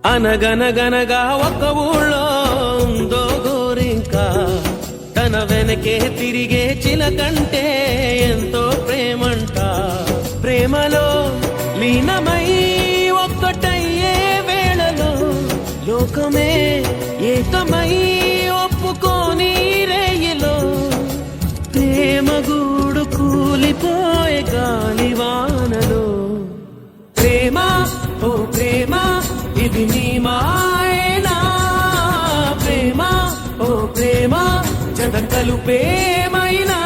అనగనగనగా ఒక ఊళ్ళో ఉందో గోరింక, తన వెనకే తిరిగే చిలకంటే ఎంతో ప్రేమంట. ప్రేమలో లీనమై ఒక్కటయ్యే వేళలో లోకమే ఏకమై ఒప్పుకోని రేయిలో ప్రేమ గూడు కూలిపోయే గాలివానలో. ప్రేమ ఓ ప్రేమ ఇది నీ మాయేనా, ప్రేమ ఓ ప్రేమ జగత్తలు ప్రేమైనా.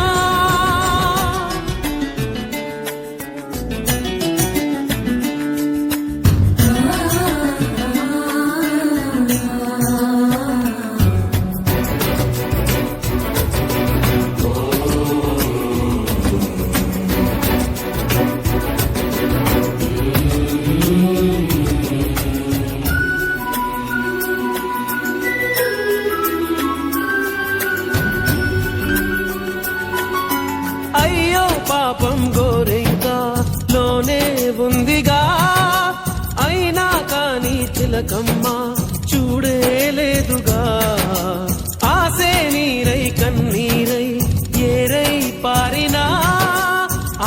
అయ్యో పాపం గోరింక లోనే ఉందిగా, అయినా కాని చిలకమ్మ చూడేలేదుగా. ఆసే నీరై కన్నీరై ఏరై పారినా,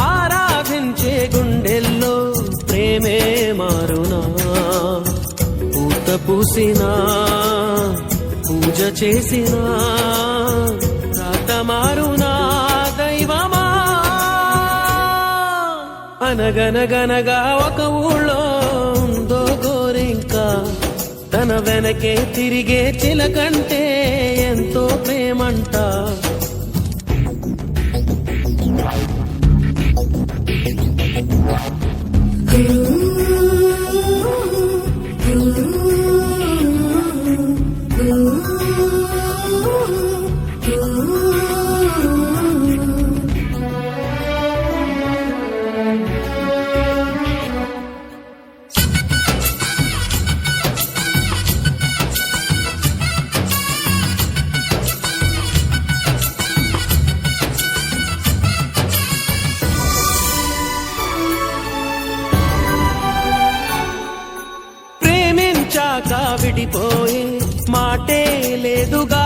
ఆరాధించే గుండెల్లో ప్రేమే మారునా. పూత పూసినా పూజ చేసినా రాత మారునా దైవమా. అనగనగనగా ఒక ఊళ్ళో ఉందో గోరింక, తన వెనకే తిరిగే చిలకంటే ఎంతో ప్రేమంట. చాక విడిపోయే మాటే లేదుగా,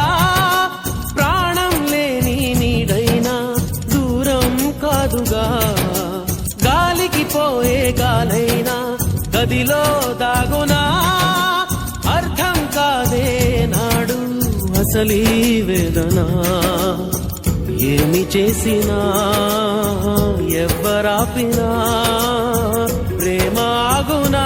ప్రాణం లేని నీడైనా దూరం కాదుగా. గాలికి పోయే గాలైనా గదిలో దాగునా, అర్థం కాదే నాడు అసలీ వేదన. ఏమి చేసినా ఎవ్వరాపినా ప్రేమ ఆగునా.